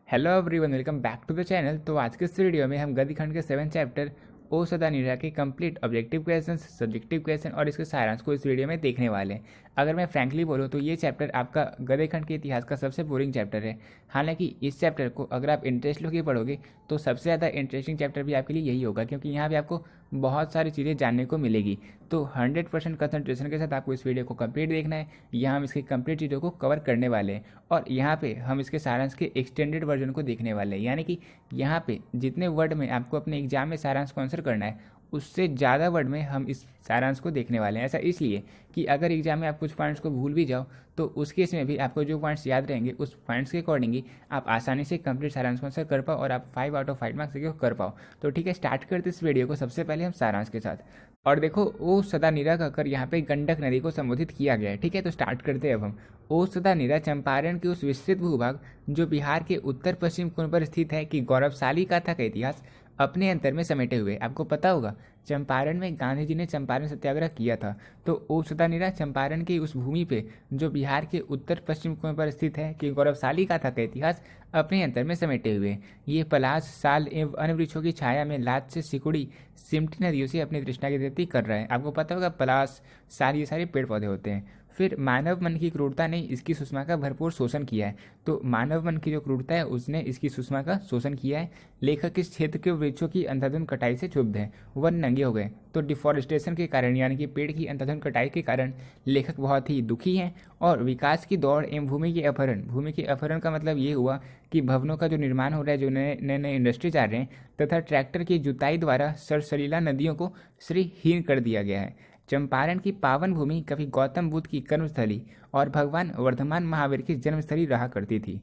Hello everyone, welcome back to the channel. तो आज के इस वीडियो में हम गद्य खंड के 7 चैप्टर ओ सदा निरा के complete objective question, subjective question और इसके सारांश को इस वीडियो में देखने वाले हैं। अगर मैं फ्रैंकली बोलूँ तो ये चैप्टर आपका गद्य खंड के इतिहास का सबसे बोरिंग चैप्टर है। हालांकि इस चैप्टर को अगर आप इंटरेस्ट लेके पढ़ोगे तो सबसे ज़्यादा इंटरेस्टिंग चैप्टर भी आपके लिए यही होगा, क्योंकि यहाँ भी आपको बहुत सारी चीज़ें जानने को मिलेगी। तो 100% कंसंट्रेशन के साथ आपको इस वीडियो को कंप्लीट देखना है। यहाँ हम इसकी कंप्लीट चीज़ों को कवर करने वाले हैं और यहाँ पे हम इसके सारांश के एक्सटेंडेड वर्जन को देखने वाले हैं। यानी कि यहाँ पे जितने वर्ड में आपको अपने एग्जाम में सारांश को आंसर करना है उससे ज़्यादा वर्ड में हम इस सारांश को देखने वाले हैं। ऐसा इसलिए कि अगर एग्जाम में आप कुछ पॉइंट्स को भूल भी जाओ तो उस केस में भी आपको जो पॉइंट्स याद रहेंगे उस पॉइंट्स के अकॉर्डिंग ही आप आसानी से कंप्लीट सारांश को आंसर कर पाओ और आप 5 आउट ऑफ 5 मार्क्स कर पाओ। तो ठीक है, स्टार्ट करते इस वीडियो को सबसे पहले हम सारांश के साथ। और देखो, ओ सदा निरा कहकर यहाँ पे गंडक नदी को संबोधित किया गया है। ठीक है, तो स्टार्ट करते हैं अब हम। ओ सदा निरा चंपारण के उस विस्तृत भूभाग जो बिहार के उत्तर पश्चिम कोण पर स्थित है कि गौरवशाली गाथा का इतिहास अपने अंतर में समेटे हुए। आपको पता होगा चंपारण में गांधी जी ने चंपारण सत्याग्रह किया था। तो ओ सदा निरा चंपारण की उस भूमि पे जो बिहार के उत्तर पश्चिम कोण पर स्थित है कि गौरवशाली गाथा का इतिहास अपने अंतर में समेटे हुए। ये पलाश, साल एवं अन्य वृक्षों की छाया में लात से सिकुड़ी सिमटी नदियों से अपनी तृष्णा की तृप्ति कर रहा है। आपको पता होगा पलाश, साल ये सारे पेड़ पौधे होते हैं। फिर मानव मन की क्रूरता ने इसकी सुषमा का भरपूर शोषण किया है। तो मानव मन की जो क्रूरता है उसने इसकी सुषमा का शोषण किया है। लेखक इस क्षेत्र के वृक्षों की अंधाधुंध कटाई से क्षुब्ध है, वन नंगे हो गए। तो डिफॉरेस्टेशन के कारण यानी कि पेड़ की अंधाधुंध कटाई के कारण लेखक बहुत ही दुखी हैं। और विकास की दौड़ एवं भूमि के अपहरण, भूमि के अपहरण का मतलब ये हुआ कि भवनों का जो निर्माण हो रहा है, जो नए नए इंडस्ट्री आ रहे हैं, तथा ट्रैक्टर की जुताई द्वारा सरसरीला नदियों को श्रीहीन कर दिया गया है। चंपारण की पावन भूमि कभी गौतम बुद्ध की कर्मस्थली और भगवान वर्धमान महावीर की जन्मस्थली रहा करती थी।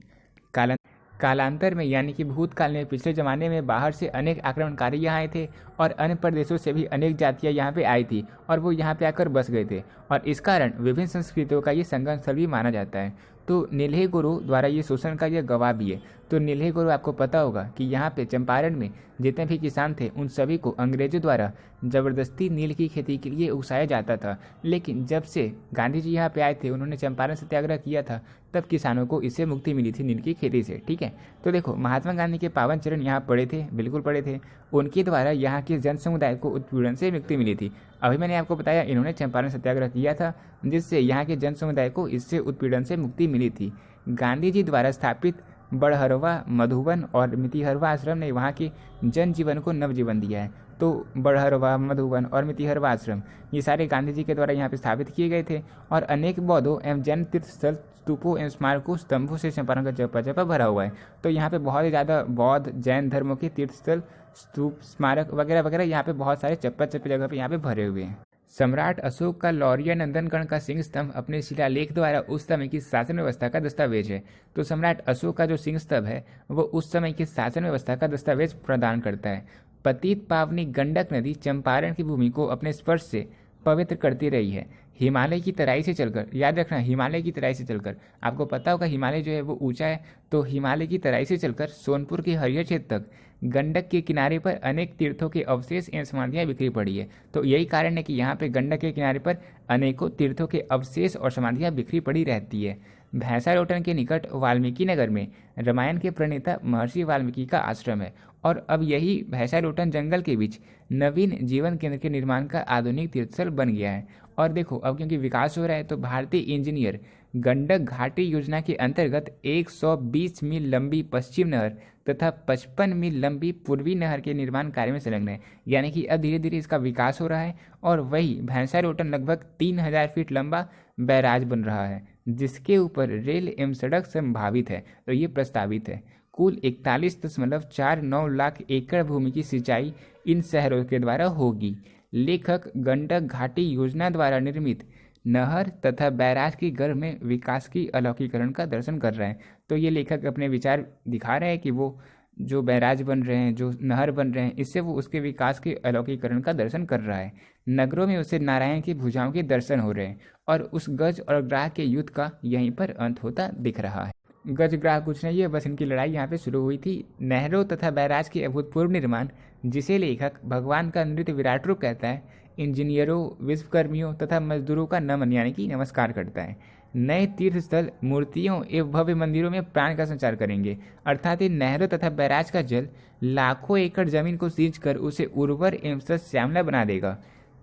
कालांतर में यानी कि भूतकाल में, पिछले जमाने में बाहर से अनेक आक्रमणकारी यहाँ आए थे और अन्य प्रदेशों से भी अनेक जातियाँ यहाँ पे आई थी और वो यहाँ पे आकर बस गए थे और इस कारण विभिन्न संस्कृतियों का ये संगम स्थल भी माना जाता है। तो नीलहे गुरु द्वारा ये शोषण का यह गवाह भी है। तो नीलहे गुरु आपको पता होगा कि यहाँ पे चंपारण में जितने भी किसान थे उन सभी को अंग्रेजों द्वारा जबरदस्ती नील की खेती के लिए उकसाया जाता था। लेकिन जब से गांधी जी यहाँ पे आए थे, उन्होंने चंपारण सत्याग्रह किया था, तब किसानों को इससे मुक्ति मिली थी नील की खेती से। ठीक है, तो देखो महात्मा गांधी के पावन चरण यहाँ पड़े थे, बिल्कुल पड़े थे। उनके द्वारा यहाँ के जन समुदाय को उत्पीड़न से मुक्ति मिली थी। अभी मैंने आपको बताया इन्होंने चंपारण सत्याग्रह किया था जिससे यहाँ के जन समुदाय को इससे उत्पीड़न से मुक्ति मिली थी। गांधी जी द्वारा स्थापित बड़हरवा, मधुबन और मितिहरवा आश्रम ने वहाँ के जनजीवन को नवजीवन दिया है। तो बड़हरवा, मधुबन और मितिहरवा आश्रम ये सारे गांधी जी के द्वारा यहाँ पे स्थापित किए गए थे और अनेक बौद्धों एवं जैन तीर्थ स्थल, स्तूपों एवं स्मारकों, स्तंभों से चंपारण का चप्पा चप्पा भरा हुआ है। तो यहाँ पे बहुत ही ज़्यादा बौद्ध जैन धर्मों के तीर्थ स्थल, स्तूप, स्मारक वगैरह वगैरह यहाँ पे बहुत सारे चप्पा चप्पे जगह पे यहाँ पे भरे हुए हैं। सम्राट अशोक का लौर्य नंदनगढ़ का सिंह स्तंभ अपने शिलालेख द्वारा उस समय की शासन व्यवस्था का दस्तावेज है। तो सम्राट अशोक का जो सिंह स्तंभ है वो उस समय की शासन व्यवस्था का दस्तावेज प्रदान करता है। पतित पावनी गंडक नदी चंपारण की भूमि को अपने स्पर्श से पवित्र करती रही है। हिमालय की तराई से चलकर, याद रखना हिमालय की तराई से चलकर, आपको पता होगा हिमालय जो है वो ऊंचा है, तो हिमालय की तराई से चलकर सोनपुर के हरिहर क्षेत्र तक गंडक के किनारे पर अनेक तीर्थों के अवशेष एवं समाधियाँ बिखरी पड़ी है। तो यही कारण है कि यहाँ पे गंडक के किनारे पर अनेकों तीर्थों के अवशेष और समाधियाँ बिखरी पड़ी रहती है। भैंसालोटन के निकट वाल्मीकि नगर में रामायण के प्रणेता महर्षि वाल्मीकि का आश्रम है और अब यही भैंसालोटन जंगल के बीच नवीन जीवन केंद्र के निर्माण का आधुनिक तीर्थस्थल बन गया है। और देखो अब क्योंकि विकास हो रहा है तो भारतीय इंजीनियर गंडक घाटी योजना के अंतर्गत 120 मील लंबी पश्चिम नहर तथा 55 मील लंबी पूर्वी नहर के निर्माण कार्य में संलग्न है। यानी कि अब धीरे धीरे इसका विकास हो रहा है और वही भैंसालोटन लगभग 3000 फीट लंबा बैराज बन रहा है जिसके ऊपर रेल एवं सड़क संभावित है। तो ये प्रस्तावित है। कुल 41.49 लाख एकड़ भूमि की सिंचाई इन शहरों के द्वारा होगी। लेखक गंडक घाटी योजना द्वारा निर्मित नहर तथा बैराज की गर्भ में विकास की अलौकिकरण का दर्शन कर रहे हैं। तो ये लेखक अपने विचार दिखा रहे हैं कि वो जो बैराज बन रहे हैं, जो नहर बन रहे हैं, इससे वो उसके विकास के अलौकिकरण का दर्शन कर रहा है। नगरों में उसे नारायण की भुजाओं के दर्शन हो रहे हैं और उस गज और ग्राह के युद्ध का यहीं पर अंत होता दिख रहा है। गज ग्राह कुछ नहीं है, बस इनकी लड़ाई यहाँ पे शुरू हुई थी। नहरों तथा बैराज के अभूतपूर्व निर्माण जिसे लेखक भगवान का नृत्य विराट रूप कहता है, इंजीनियरों, विश्वकर्मियों तथा मजदूरों का नमन यानी कि नमस्कार करता है। नए तीर्थ स्थल, मूर्तियों एवं भव्य मंदिरों में प्राण का संचार करेंगे। अर्थात इन नहरों तथा बैराज का जल लाखों एकड़ जमीन को सींच कर उसे उर्वर एवं सस्यामला बना देगा।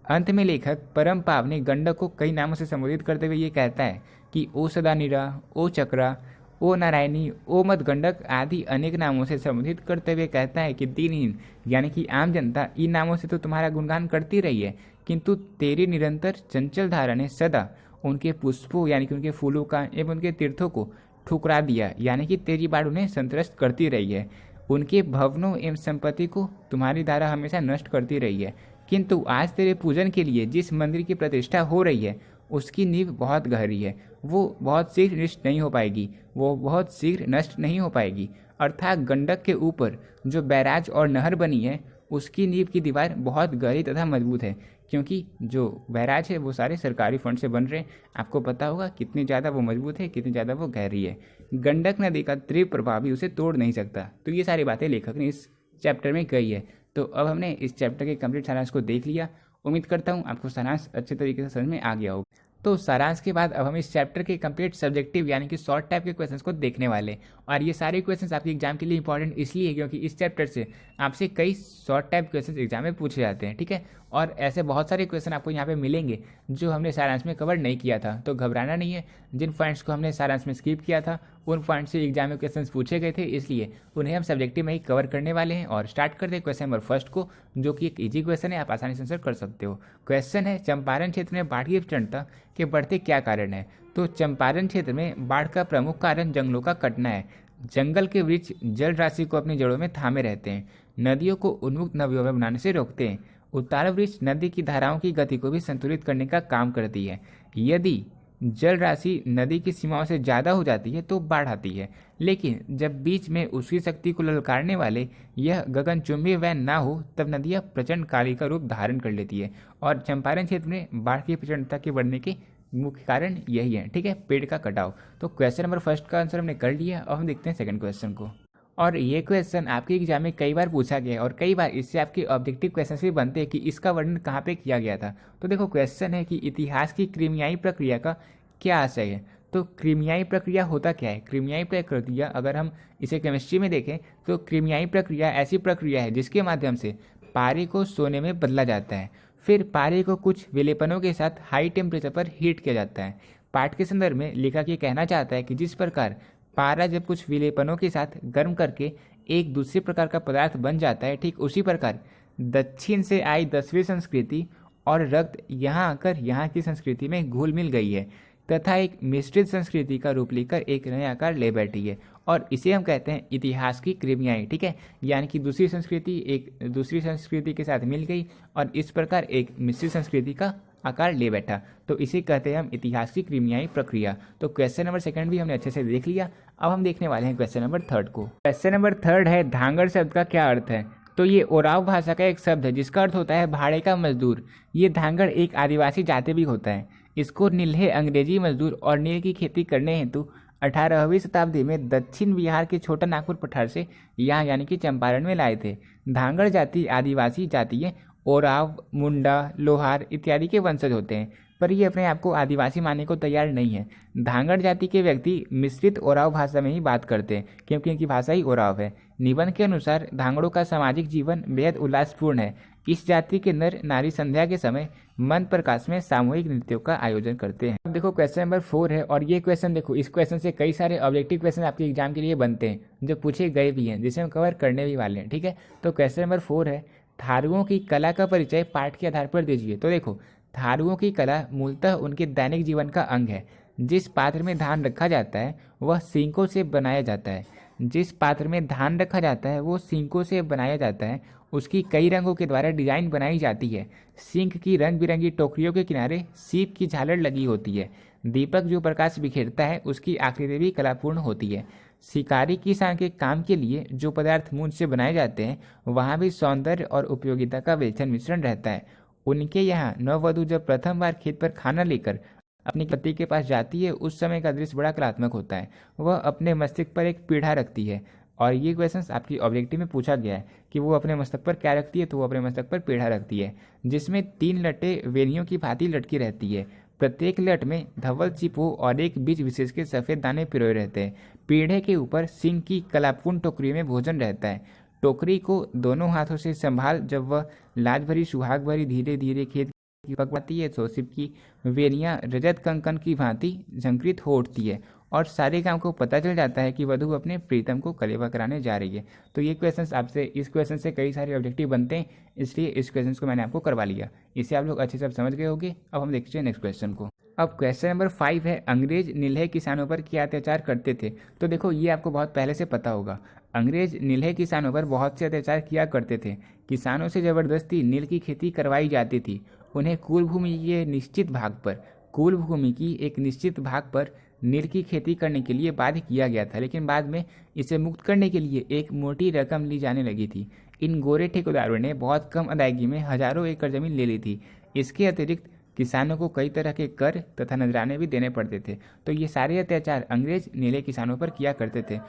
अंत में लेखक परम पावनी गंडक को कई नामों से संबोधित करते हुए ये कहता है कि ओ सदानीरा, ओ चक्रा, ओ नारायणी, ओ मद गंडक आदि अनेक नामों से संबोधित करते हुए कहता है कि दीनहीन यानी कि आम जनता इन नामों से तो तुम्हारा गुणगान करती रही है, किंतु तेरी निरंतर चंचल धारा ने सदा उनके पुष्पों यानी कि उनके फूलों का एवं उनके तीर्थों को ठुकरा दिया, यानी कि तेरी बाढ़ उन्हें संतुष्ट करती रही है। उनके भवनों एवं संपत्ति को तुम्हारी धारा हमेशा नष्ट करती रही है, किंतु आज तेरे पूजन के लिए जिस मंदिर की प्रतिष्ठा हो रही है उसकी नींव बहुत गहरी है, वो बहुत शीघ्र नष्ट नहीं हो पाएगी, वो बहुत शीघ्र नष्ट नहीं हो पाएगी। अर्थात गंडक के ऊपर जो बैराज और नहर बनी है उसकी नींव की दीवार बहुत गहरी तथा मजबूत है, क्योंकि जो बैराज है वो सारे सरकारी फंड से बन रहे हैं। आपको पता होगा कितनी ज़्यादा वो मजबूत है, कितनी ज़्यादा वो गहरी है। गंडक नदी का तीव्र प्रभाव भी उसे तोड़ नहीं सकता। तो ये सारी बातें लेखक ने इस चैप्टर में कही है। तो अब हमने इस चैप्टर के कंप्लीट सारांश को देख लिया। उम्मीद करता हूँ आपको सारांश अच्छे तरीके से समझ में आ गया होगा। तो सारांश के बाद अब हम इस चैप्टर के कंप्लीट सब्जेक्टिव यानी कि शॉर्ट टाइप के क्वेश्चंस को देखने वाले। और ये सारे क्वेश्चंस आपके एग्जाम के लिए इंपॉर्टेंट इसलिए है क्योंकि इस चैप्टर से आपसे कई शॉर्ट टाइप क्वेश्चंस एग्जाम में पूछे जाते हैं, ठीक है। और ऐसे बहुत सारे क्वेश्चन आपको यहाँ पे मिलेंगे जो हमने सारांश में कवर नहीं किया था, तो घबराना नहीं है। जिन पॉइंट्स को हमने सारांश में स्किप किया था उन पॉइंट से एग्जाम में क्वेश्चंस पूछे गए थे, इसलिए उन्हें हम सब्जेक्टिव में ही कवर करने वाले हैं। और स्टार्ट करते हैं क्वेश्चन नंबर फर्स्ट को, जो कि एक इजी क्वेश्चन है, आप आसानी से आंसर कर सकते हो। क्वेश्चन है, चंपारण क्षेत्र में बाढ़ की प्रचंडता के बढ़ते क्या कारण है। तो चंपारण क्षेत्र में बाढ़ का प्रमुख कारण जंगलों का कटना है। जंगल के वृक्ष जल राशि को अपनी जड़ों में थामे रहते हैं, नदियों को उन्मुक्त नदियों में बनाने से रोकते हैं। उतार वृक्ष नदी की धाराओं की गति को भी संतुलित करने का काम करती है। यदि जल राशि नदी की सीमाओं से ज़्यादा हो जाती है तो बाढ़ आती है, लेकिन जब बीच में उसकी शक्ति को ललकारने वाले यह गगनचुंबी वैन ना हो तब नदियाँ प्रचंड काली का रूप धारण कर लेती है। और चंपारण क्षेत्र में बाढ़ की प्रचंडता के बढ़ने के मुख्य कारण यही है, ठीक है, पेड़ का कटाव। तो क्वेश्चन नंबर फर्स्ट का आंसर हमने कर लिया। अब हम देखते हैं सेकंड क्वेश्चन को। और ये क्वेश्चन आपके एग्जाम में कई बार पूछा गया है और कई बार इससे आपके ऑब्जेक्टिव क्वेश्चन भी बनते हैं कि इसका वर्णन कहाँ पे किया गया था। तो देखो क्वेश्चन है कि इतिहास की क्रीमियाई प्रक्रिया का क्या आशय है। तो क्रीमियाई प्रक्रिया होता क्या है। क्रीमियाई प्रक्रिया अगर हम इसे केमिस्ट्री में देखें तो क्रीमियाई प्रक्रिया ऐसी प्रक्रिया है जिसके माध्यम से पारे को सोने में बदला जाता है, फिर पारे को कुछ विलेपनों के साथ हाई टेम्परेचर पर हीट किया जाता है। पाठ के संदर्भ में लेखक ये कहना चाहता है कि जिस प्रकार पारा जब कुछ विलेपनों के साथ गर्म करके एक दूसरे प्रकार का पदार्थ बन जाता है, ठीक उसी प्रकार दक्षिण से आई 10वीं संस्कृति और रक्त यहाँ आकर यहाँ की संस्कृति में घुल मिल गई है तथा एक मिश्रित संस्कृति का रूप लेकर एक नया आकार ले बैठी है, और इसे हम कहते हैं इतिहास की क्रीमियाई, ठीक है। यानी कि दूसरी संस्कृति एक दूसरी संस्कृति के साथ मिल गई और इस प्रकार एक मिश्रित संस्कृति का आकार ले बैठा, तो इसे कहते हैं हम इतिहास की क्रीमियाई प्रक्रिया। तो क्वेश्चन नंबर सेकंड भी हमने अच्छे से देख लिया। अब हम देखने वाले हैं क्वेश्चन नंबर थर्ड को। क्वेश्चन नंबर थर्ड है, धांगड़ शब्द का क्या अर्थ है। तो ये ओराव भाषा का एक शब्द है जिसका अर्थ होता है भाड़े का मजदूर। ये धांगड़ एक आदिवासी जाति भी होता है। इसको नील्हे अंग्रेजी मजदूर और नील की खेती करने हेतु 18वीं शताब्दी में दक्षिण बिहार के छोटा नागपुर पठार से यहाँ यानी कि चंपारण में लाए थे। धांगड़ जाति आदिवासी जाति है, ओराव, मुंडा, लोहार इत्यादि के वंशज होते हैं, पर ये अपने आप को आदिवासी मानने को तैयार नहीं है। धांगड़ जाति के व्यक्ति मिश्रित ओराव भाषा में ही बात करते हैं क्योंकि इनकी भाषा ही ओराव है। निबंध के अनुसार धांगड़ों का सामाजिक जीवन बेहद उल्लासपूर्ण है। इस जाति के नर नारी संध्या के समय मंद प्रकाश में सामूहिक नृत्यों का आयोजन करते हैं। अब देखो क्वेश्चन नंबर 4 है और ये क्वेश्चन देखो, इस क्वेश्चन से कई सारे ऑब्जेक्टिव क्वेश्चन आपके एग्जाम के लिए बनते हैं जो पूछे गए भी हैं, जिसे हम कवर करने भी वाले हैं, ठीक है। तो क्वेश्चन नंबर 4 है, थारुओं की कला का परिचय पाठ के आधार पर दीजिए। तो देखो थारुओं की कला मूलतः उनके दैनिक जीवन का अंग है। जिस पात्र में धान रखा जाता है वह सींकों से बनाया जाता है। जिस पात्र में धान रखा जाता है वो सींकों से बनाया जाता है। उसकी कई रंगों के द्वारा डिजाइन बनाई जाती है। सिंक की रंग बिरंगी टोकरियों के किनारे सीप की झालर लगी होती है। दीपक जो प्रकाश बिखेरता है उसकी आकृति भी कलापूर्ण होती है। शिकारी किसान के काम के लिए जो पदार्थ मूंज से बनाए जाते हैं वहाँ भी सौंदर्य और उपयोगिता का विलक्षण मिश्रण रहता है। उनके यहाँ नववधु जब प्रथम बार खेत पर खाना लेकर अपने पति के पास जाती है उस समय का दृश्य बड़ा कलात्मक होता है। वह अपने मस्तिष्क पर एक पीढ़ा रखती है, और ये क्वेश्चंस आपकी ऑब्जेक्टिव में पूछा गया है कि वो अपने मस्तक पर क्या रखती है। तो वो अपने मस्तक पर पीढ़ा रखती है जिसमें 3 लटें वेलियों की भांति लटकी रहती है। प्रत्येक लट में धवल चिपो और एक बीज विशेष के सफ़ेद दाने पिरोए रहते हैं। पीढ़े के ऊपर सिंह की कलापूर्ण टोकरी में भोजन रहता है। टोकरी को दोनों हाथों से संभाल जब वह लाज भरी सुहाग भरी धीरे धीरे खेत की पकवाती है तो शिव की वेनियाँ रजत कंकन की भांति झंकृत हो उठती है और सारे गांव को पता चल जाता है कि वधु अपने प्रीतम को कलेवा कराने जा रही है। तो ये क्वेश्चंस आपसे, इस क्वेश्चन से कई सारे ऑब्जेक्टिव बनते हैं, इसलिए इस क्वेश्चन को मैंने आपको करवा लिया। इसे आप लोग अच्छे से समझ गए होंगे। अब हम देखते हैं नेक्स्ट क्वेश्चन को। अब क्वेश्चन नंबर 5 है, अंग्रेज नीलहे किसानों पर क्या अत्याचार करते थे। तो देखो ये आपको बहुत पहले से पता होगा, अंग्रेज नीलहे किसानों पर बहुत से अत्याचार किया करते थे। किसानों से ज़बरदस्ती नील की खेती करवाई जाती थी। उन्हें कुल भूमि के निश्चित भाग पर, कुल भूमि की एक निश्चित भाग पर नील की खेती करने के लिए बाध्य किया गया था, लेकिन बाद में इसे मुक्त करने के लिए एक मोटी रकम ली जाने लगी थी। इन गोरे ठेकेदारों ने बहुत कम अदायगी में हजारों एकड़ जमीन ले ली थी। इसके अतिरिक्त किसानों को कई तरह के कर तथा नजराने भी देने पड़ते थे। तो ये सारे अत्याचार अंग्रेज नीले किसानों पर किया करते थे।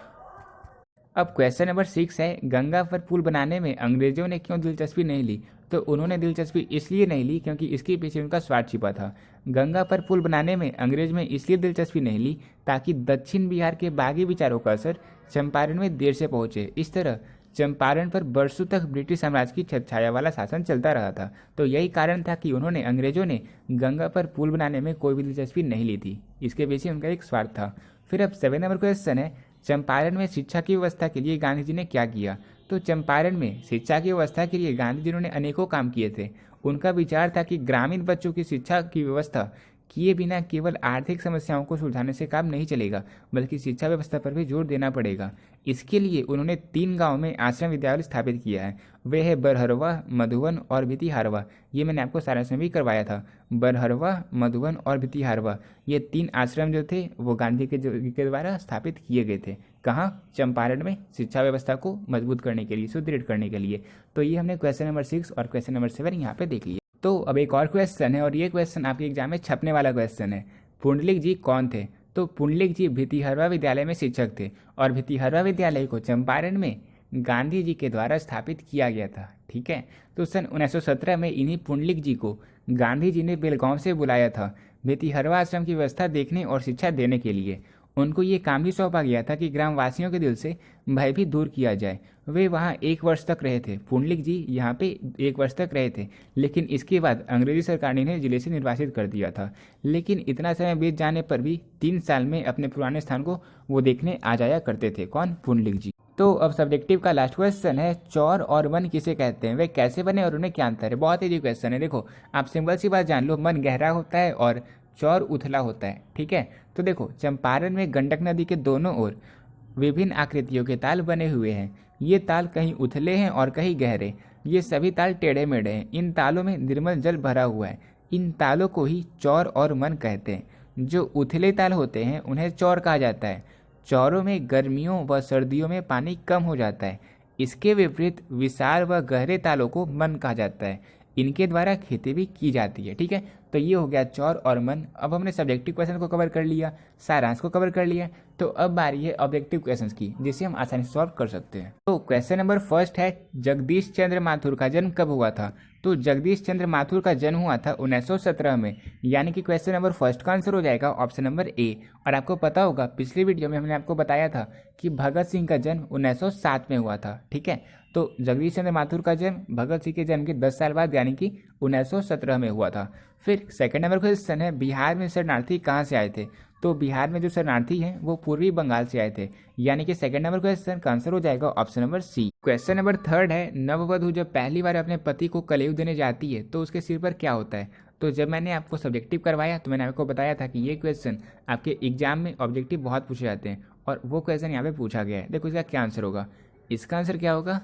अब क्वेश्चन नंबर 6 है, गंगा पर पुल बनाने में अंग्रेजों ने क्यों दिलचस्पी नहीं ली। तो उन्होंने दिलचस्पी इसलिए नहीं ली क्योंकि इसके पीछे उनका स्वार्थ छिपा था। गंगा पर पुल बनाने में अंग्रेज में इसलिए दिलचस्पी नहीं ली ताकि दक्षिण बिहार के बागी विचारों का असर चंपारण में देर से पहुंचे। इस तरह चंपारण पर वर्षों तक ब्रिटिश साम्राज्य की छाया वाला शासन चलता रहा था। तो यही कारण था कि उन्होंने, अंग्रेजों ने गंगा पर पुल बनाने में कोई भी दिलचस्पी नहीं ली थी। इसके पीछे उनका एक स्वार्थ था। फिर अब 7 नंबर क्वेश्चन है, चंपारण में शिक्षा की व्यवस्था के लिए गांधी जी ने क्या किया। तो चंपारण में शिक्षा की व्यवस्था के लिए गांधी जी ने अनेकों काम किए थे। उनका विचार था कि ग्रामीण बच्चों की शिक्षा की व्यवस्था किए बिना केवल आर्थिक समस्याओं को सुलझाने से काम नहीं चलेगा, बल्कि शिक्षा व्यवस्था पर भी जोर देना पड़ेगा। इसके लिए उन्होंने 3 गांव में आश्रम विद्यालय स्थापित किया है। वे है बरहरवा, मधुवन और भितिहारवा। ये मैंने आपको सारांश में भी करवाया था। बरहरवा, मधुवन और भितिहारवा, ये 3 आश्रम जो थे वो गांधी के द्वारा स्थापित किए गए थे। कहाँ? चंपारण में, शिक्षा व्यवस्था को मजबूत करने के लिए, सुदृढ़ करने के लिए। तो ये हमने क्वेश्चन नंबर 6 और क्वेश्चन नंबर 7 यहाँ पे देख लिया। तो अब एक और क्वेश्चन है, और ये क्वेश्चन आपके एग्जाम में छपने वाला क्वेश्चन है। पुंडलिक जी कौन थे। तो पुंडलिक जी भितिहरवा विद्यालय में शिक्षक थे, और भितिहरवा विद्यालय को चंपारण में गांधी जी के द्वारा स्थापित किया गया था। ठीक है, तो सन 1917 में इन्हीं पुंडलिक जी को गांधी जी ने बेलगांव से बुलाया था भितिहरवा आश्रम की व्यवस्था देखने और शिक्षा देने के लिए। उनको ये काम भी सौंपा गया था कि ग्रामवासियों के दिल से भय भी दूर किया जाए। वे वहाँ 1 वर्ष तक रहे थे। पुंडलिक जी यहाँ पे 1 वर्ष तक रहे थे, लेकिन इसके बाद अंग्रेजी सरकार ने इन्हें जिले से निर्वासित कर दिया था। लेकिन इतना समय बीत जाने पर भी 3 साल में अपने पुराने स्थान को वो देखने आ जाया करते थे। कौन? पुंडलिक जी। तो अब सब्जेक्टिव का लास्ट क्वेश्चन है, चौर और मन किसे कहते हैं, वे कैसे बने और उन्हें क्या अंतर है। बहुत इजी क्वेश्चन है। देखो आप सिंपल सी बात जान लो, मन गहरा होता है और चौर उथला होता है। ठीक है, तो देखो चंपारण में गंडक नदी के दोनों ओर विभिन्न आकृतियों के ताल बने हुए हैं। ये ताल कहीं उथले हैं और कहीं गहरे। ये सभी ताल टेढ़े मेढ़े हैं। इन तालों में निर्मल जल भरा हुआ है। इन तालों को ही चौर और मन कहते हैं। जो उथले ताल होते हैं उन्हें चौर कहा जाता है। चौरों में गर्मियों व सर्दियों में पानी कम हो जाता है। इसके विपरीत विशाल व गहरे तालों को मन कहा जाता है। इनके द्वारा खेती भी की जाती है। ठीक है, तो ये हो गया चौर और मन। अब हमने सब्जेक्टिव क्वेश्चन को कवर कर लिया, सारांश को कवर कर लिया। तो अब बारी है ऑब्जेक्टिव क्वेश्चंस की, जिसे हम आसानी से सॉल्व कर सकते हैं। तो क्वेश्चन नंबर 1 है, जगदीश चंद्र माथुर का जन्म कब हुआ था। तो जगदीश चंद्र माथुर का जन्म हुआ था 1917 में, यानी कि क्वेश्चन नंबर 1 का आंसर हो जाएगा ऑप्शन नंबर ए। और आपको पता होगा पिछली वीडियो में हमने आपको बताया था कि भगत सिंह का जन्म 1907 में हुआ था। ठीक है, तो जगदीश चंद्र माथुर का जन्म भगत सिंह के जन्म के 10 साल बाद यानी कि 1917 में हुआ था। फिर सेकंड नंबर क्वेश्चन है, बिहार में शरणार्थी कहाँ से आए थे। तो बिहार में जो शरणार्थी हैं वो पूर्वी बंगाल से आए थे, यानी कि सेकंड नंबर क्वेश्चन का आंसर हो जाएगा option number C. Question number 3 है, नववधु जब पहली बार अपने पति को कलेऊ देने जाती है तो उसके सिर पर क्या होता है। तो जब मैंने आपको सब्जेक्टिव करवाया तो मैंने आपको बताया था कि ये क्वेश्चन आपके एग्जाम में ऑब्जेक्टिव बहुत पूछे जाते हैं, और वो क्वेश्चन यहाँ पे पूछा गया है। देखो इसका क्या आंसर होगा। इसका आंसर क्या होगा?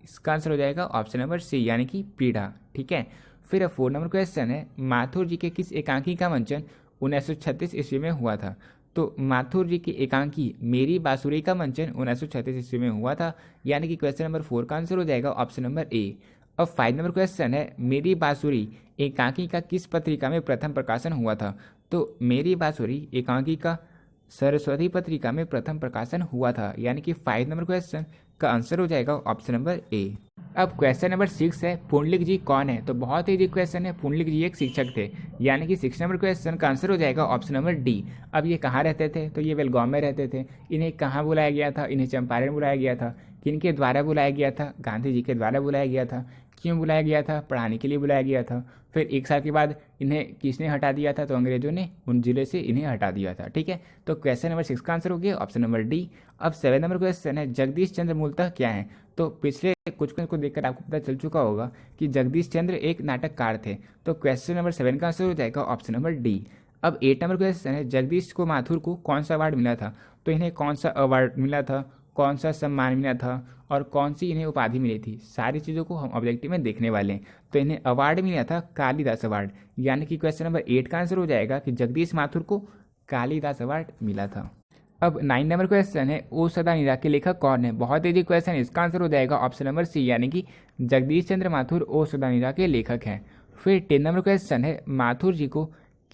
इसका आंसर हो जाएगा ऑप्शन नंबर सी, यानी कि पीढ़ा। ठीक है, फिर 4 नंबर क्वेश्चन है, माथुर जी के किस एकांकी का मंचन 1936 ईस्वी में हुआ था। तो माथुर जी की एकांकी मेरी बांसुरी का मंचन 1936 ईस्वी में हुआ था, यानी कि क्वेश्चन नंबर 4 का आंसर हो जाएगा ऑप्शन नंबर ए। अब 5 नंबर क्वेश्चन है, मेरी बांसुरी एकांकी का किस पत्रिका में प्रथम प्रकाशन हुआ था। तो मेरी बांसुरी एकांकी का सरस्वती पत्रिका में प्रथम प्रकाशन हुआ था, यानी कि 5 नंबर क्वेश्चन का आंसर हो जाएगा ऑप्शन नंबर ए। अब क्वेश्चन नंबर 6 है, पुंडलिक जी कौन है? तो बहुत ही क्वेश्चन है। पुंडलिक जी एक शिक्षक थे, यानी कि 6 नंबर क्वेश्चन का आंसर हो जाएगा ऑप्शन नंबर डी। अब ये कहाँ रहते थे? तो ये बेलगांव में रहते थे। इन्हें कहाँ बुलाया गया था? इन्हें चंपारण बुलाया गया था। किन के द्वारा बुलाया गया था? गांधी जी के द्वारा बुलाया गया था। क्यों बुलाया गया था? पढ़ाने के लिए बुलाया गया था। फिर 1 साल के बाद इन्हें किसने हटा दिया था? तो अंग्रेजों ने उन जिले से इन्हें हटा दिया था। ठीक है, तो क्वेश्चन नंबर 6 का आंसर हो गया ऑप्शन नंबर डी। अब 7 नंबर क्वेश्चन है, जगदीश चंद्र मूलतः क्या है? तो पिछले कुछ को देखकर आपको पता चल चुका होगा कि जगदीश चंद्र एक नाटककार थे। तो क्वेश्चन नंबर 7 का आंसर हो जाएगा ऑप्शन नंबर डी। अब 8 नंबर क्वेश्चन है, जगदीश को माथुर को कौन सा अवार्ड मिला था? तो इन्हें कौन सा अवार्ड मिला था, कौन सा सम्मान मिला था और कौन सी इन्हें उपाधि मिली थी, सारी चीज़ों को हम ऑब्जेक्टिव में देखने वाले हैं। तो इन्हें अवार्ड मिला था कालिदास अवार्ड, यानी कि क्वेश्चन नंबर 8 का आंसर हो जाएगा कि जगदीश माथुर को कालिदास अवार्ड मिला था। अब 9 नंबर क्वेश्चन है, ओ सदा नीरा के लेखक कौन है? बहुत ईजी क्वेश्चन है, इसका आंसर हो जाएगा ऑप्शन नंबर सी, यानी कि जगदीश चंद्र माथुर ओ सदा नीरा के लेखक हैं। फिर 10 नंबर क्वेश्चन है, माथुर जी को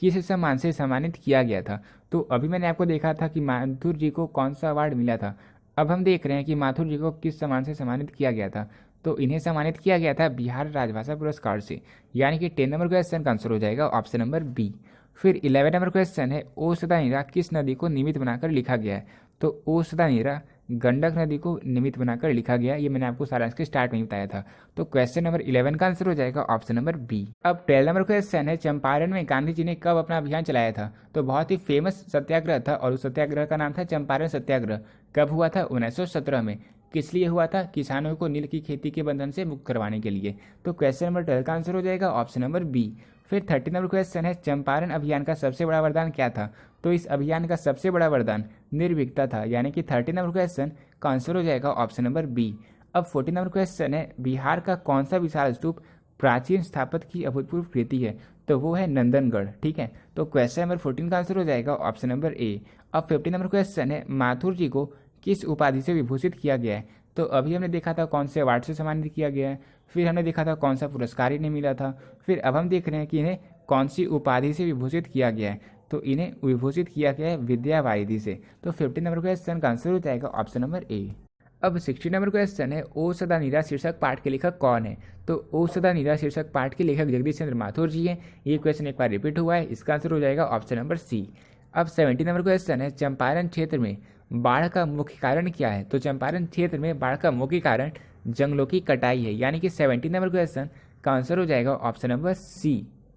किस सम्मान से सम्मानित किया गया था? तो अभी मैंने आपको देखा था कि माथुर जी को कौन सा अवार्ड मिला था। अब हम देख रहे हैं कि माथुर जी को किस सम्मान से सम्मानित किया गया था। तो इन्हें सम्मानित किया गया था बिहार राजभाषा पुरस्कार से, यानी कि 10 नंबर क्वेश्चन का आंसर हो जाएगा ऑप्शन नंबर बी। फिर 11 नंबर क्वेश्चन है, ओ सदा नीरा किस नदी को निमित्त बनाकर लिखा गया है? तो ओ सदा नीरा गंडक नदी को निमित्त बनाकर लिखा गया, ये मैंने आपको सारांश के स्टार्ट में ही बताया था। तो क्वेश्चन नंबर 11 का आंसर हो जाएगा ऑप्शन नंबर बी। अब 12 नंबर क्वेश्चन है, चंपारण में गांधी जी ने कब अपना अभियान चलाया था? तो बहुत ही फेमस सत्याग्रह था और उस सत्याग्रह का नाम था चंपारण सत्याग्रह। कब हुआ था? 1917 में। किस लिए हुआ था? किसानों को नील की खेती के बंधन से मुक्त करवाने के लिए। तो क्वेश्चन नंबर 12 का आंसर हो जाएगा ऑप्शन नंबर बी। फिर 13 नंबर क्वेश्चन है, चंपारण अभियान का सबसे बड़ा वरदान क्या था? तो इस अभियान का सबसे बड़ा वरदान निर्भीकता था, यानी कि 13 नंबर क्वेश्चन का आंसर हो जाएगा ऑप्शन नंबर बी। अब 14 नंबर क्वेश्चन है, बिहार का कौन सा विशाल स्तूप प्राचीन स्थापत्य की अभूतपूर्व कृति है? तो वो है नंदनगढ़। ठीक है, तो क्वेश्चन नंबर 14 का आंसर हो जाएगा ऑप्शन नंबर ए। अब 15 नंबर क्वेश्चन है, माथुर जी को किस उपाधि से विभूषित किया गया है? तो अभी हमने देखा था कौन से अवार्ड से सम्मानित किया गया है, फिर हमने देखा था कौन सा पुरस्कार इन्हें मिला था, फिर अब हम देख रहे हैं कि इन्हें कौन सी उपाधि से विभूषित किया गया है। तो इन्हें विभूषित किया गया है विद्या वारिधि से। तो 15 नंबर क्वेश्चन का आंसर हो जाएगा ऑप्शन नंबर ए। अब 16 नंबर क्वेश्चन है, ओ सदा नीरा शीर्षक पाठ के लेखक कौन है? तो ओ सदा नीरा शीर्षक पाठ के लेखक जगदीश चंद्र माथुर जी हैं। ये क्वेश्चन एक बार रिपीट हुआ है, इसका आंसर हो जाएगा ऑप्शन नंबर सी। अब 17 नंबर क्वेश्चन है, चंपारण क्षेत्र में बाढ़ का मुख्य कारण क्या है? तो चंपारण क्षेत्र में बाढ़ का मुख्य कारण जंगलों की कटाई है, यानी कि 17 नंबर क्वेश्चन का आंसर हो जाएगा ऑप्शन नंबर सी।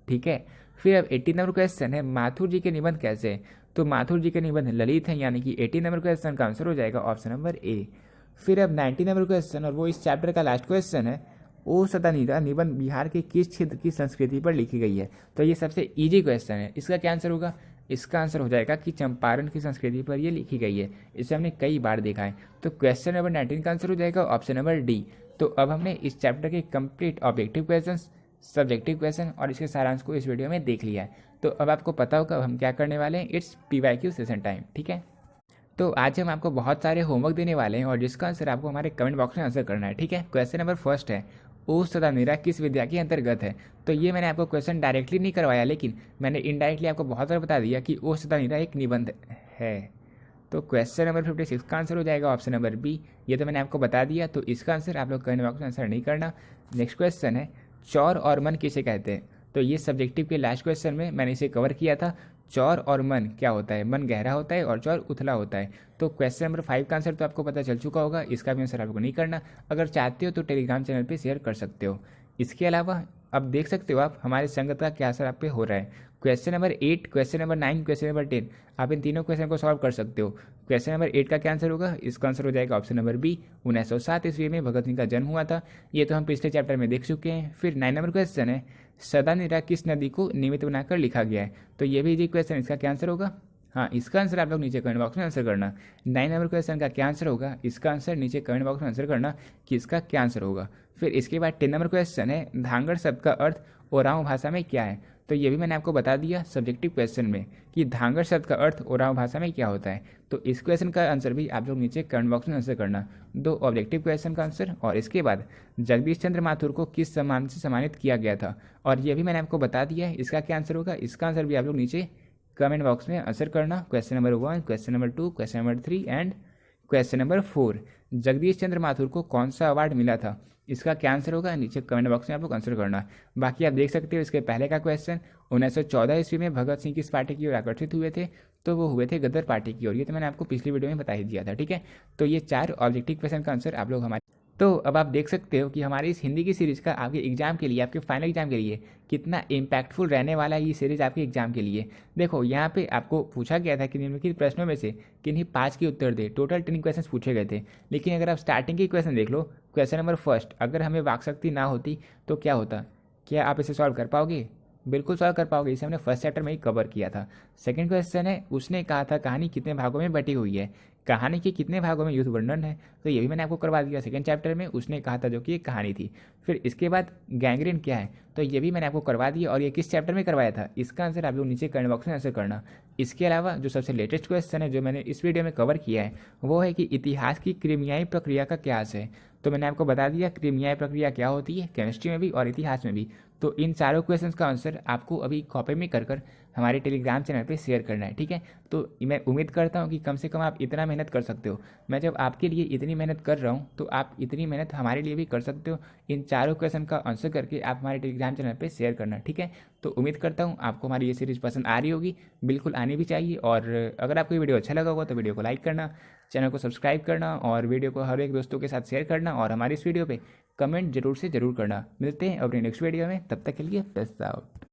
ठीक है, फिर अब 18 नंबर क्वेश्चन है, माथुर जी के निबंध कैसे हैं? तो माथुर जी के निबंध ललित हैं, यानी कि 18 नंबर क्वेश्चन का आंसर हो जाएगा ऑप्शन नंबर ए। फिर अब 19 नंबर क्वेश्चन, और वो इस चैप्टर का लास्ट क्वेश्चन है, ओ सदा नीरा निबंध बिहार के किस क्षेत्र की संस्कृति पर लिखी गई है? तो ये सबसे इजी क्वेश्चन है, इसका क्या आंसर होगा? इसका आंसर हो जाएगा कि चंपारण की संस्कृति पर ये लिखी गई है। इसे हमने कई बार देखा है। तो क्वेश्चन नंबर 19 का आंसर हो जाएगा ऑप्शन नंबर डी। तो अब हमने इस चैप्टर के complete objective question, subjective question और इसके सारांश को इस वीडियो में देख लिया है। तो अब आपको पता होगा हम क्या करने वाले हैं, इट्स PYQ सेशन टाइम। ठीक है, तो आज हम आपको बहुत सारे होमवर्क देने वाले हैं और जिसका आंसर आपको हमारे कमेंट बॉक्स में आंसर करना है। ठीक है, क्वेश्चन नंबर फर्स्ट है, ओ सदा नीरा किस विद्या के अंतर्गत है? तो ये मैंने आपको क्वेश्चन डायरेक्टली नहीं करवाया, लेकिन मैंने इनडायरेक्टली आपको बहुत बार बता दिया कि ओ सदा नीरा एक निबंध है। तो क्वेश्चन नंबर 56 का आंसर हो जाएगा ऑप्शन नंबर बी। ये तो मैंने आपको बता दिया, तो इसका आंसर आप लोग कमेंट बॉक्स में आंसर नहीं करना। नेक्स्ट क्वेश्चन है, चौर और मन किसे कहते हैं? तो ये सब्जेक्टिव के लास्ट क्वेश्चन में मैंने इसे कवर किया था। चौर और मन क्या होता है? मन गहरा होता है और चौर उथला होता है। तो क्वेश्चन नंबर 5 का आंसर तो आपको पता चल चुका होगा, इसका भी आंसर आपको नहीं करना। अगर चाहते हो तो टेलीग्राम चैनल पे शेयर कर सकते हो। इसके अलावा अब देख सकते हो आप हमारे संगत का क्या असर आप पे हो रहा है। Question number 8, question number 9, question number 10, आप इन तीनों क्वेश्चन को सॉल्व कर सकते हो। क्वेश्चन नंबर 8 का क्या आंसर होगा? इसका आंसर हो जाएगा ऑप्शन नंबर बी। 1907 ईस्वी में भगत सिंह का जन्म हुआ था। ये तो हम पिछले चैप्टर में देख चुके हैं। फिर 9 नंबर क्वेश्चन है, सदा नीरा किस नदी को निमित्त बनाकर लिखा गया है? तो ये भी इजी क्वेश्चन, इसका क्या आंसर होगा? हाँ, इसका आंसर आप लोग नीचे कमेंट बॉक्स में आंसर करना। 9 नंबर क्वेश्चन का क्या आंसर होगा? इसका आंसर नीचे कमेंट बॉक्स में आंसर करना कि इसका क्या आंसर होगा। फिर इसके बाद 10 नंबर क्वेश्चन है, धांगड़ शब्द का अर्थ ओरांव भाषा में क्या है? तो ये भी मैंने आपको बता दिया सब्जेक्टिव क्वेश्चन में कि धांगड़ शब्द का अर्थ ओरांव भाषा में क्या होता है। तो इस क्वेश्चन का आंसर भी आप लोग नीचे कमेंट बॉक्स में आंसर करना, 2 ऑब्जेक्टिव क्वेश्चन का आंसर। और इसके बाद जगदीश चंद्र माथुर को किस सम्मान से सम्मानित किया गया था? और ये भी मैंने आपको बता दिया है, इसका क्या आंसर होगा? इसका आंसर भी आप लोग नीचे कमेंट बॉक्स में आंसर करना। Question number 1, question number 2, question number 3 and question number 4, Jagdish Chandra Mathur को कौन सा अवार्ड मिला था? इसका क्या आंसर होगा नीचे कमेंट बॉक्स में आप लोग आंसर करना। बाकी आप देख सकते हो इसके पहले का क्वेश्चन, 1914 ईस्वी में भगत सिंह किस पार्टी की ओर आकर्षित हुए थे? तो वो हुए थे गदर पार्टी की ओर। ये तो मैंने आपको पिछली वीडियो में बता ही दिया था, ठीक है। तो ये 4 ऑब्जेक्टिव क्वेश्चन का आंसर आप लोग हमारे। तो अब आप देख सकते हो कि हमारी इस हिंदी की सीरीज़ का आपके एग्जाम के लिए, आपके फाइनल एग्जाम के लिए कितना इम्पैक्टफुल रहने वाला है ये सीरीज़ आपके एग्जाम के लिए। देखो यहाँ पे आपको पूछा गया था कि निम्नलिखित प्रश्नों में से किन्हीं 5 के उत्तर दे। टोटल 10 क्वेश्चन पूछे गए थे, लेकिन अगर आप स्टार्टिंग के क्वेश्चन देख लो, क्वेश्चन नंबर फर्स्ट, अगर हमें वाक्शक्ति ना होती तो क्या होता? क्या आप इसे सॉल्व कर पाओगे? बिल्कुल सॉल्व कर पाओगे, इसे हमने फर्स्ट चैप्टर में ही कवर किया था। सेकंड क्वेश्चन है, उसने कहा था कहानी कितने भागों में बटी हुई है? कहानी के कितने भागों में युद्ध वर्णन है? तो ये भी मैंने आपको करवा दिया सेकंड चैप्टर में, उसने कहा था, जो कि एक कहानी थी। फिर इसके बाद गैंग्रीन क्या है? तो ये भी मैंने आपको करवा दिया, और ये किस चैप्टर में करवाया था? इसका आंसर आप लोग नीचे कमेंट बॉक्स में आंसर करना। इसके अलावा जो सबसे लेटेस्ट क्वेश्चन है जो मैंने इस वीडियो में कवर किया है, वो है कि इतिहास की क्रीमियाई प्रक्रिया का क्या अर्थ है? तो मैंने आपको बता दिया क्रीमियाई प्रक्रिया क्या होती है, केमिस्ट्री में भी और इतिहास में भी। तो इन चारों क्वेश्चंस का आंसर आपको अभी कॉपी में कर हमारे टेलीग्राम चैनल पे शेयर करना है, ठीक है। तो मैं उम्मीद करता हूँ कि कम से कम आप इतना मेहनत कर सकते हो। मैं जब आपके लिए इतनी मेहनत कर रहा हूँ, तो आप इतनी मेहनत हमारे लिए भी कर सकते हो। इन चारों क्वेश्चन का आंसर करके आप हमारे टेलीग्राम चैनल पे शेयर करना, ठीक है। तो उम्मीद करता हूँ आपको हमारी ये सीरीज़ पसंद आ रही होगी, बिल्कुल आनी भी चाहिए। और अगर आपको ये वीडियो अच्छा लगा होगा तो वीडियो को लाइक करना, चैनल को सब्सक्राइब करना, और वीडियो को हर एक दोस्तों के साथ शेयर करना, और हमारी इस वीडियो पे कमेंट जरूर से ज़रूर करना। मिलते हैं अपनी नेक्स्ट वीडियो में, तब तक के लिए पीस आउट।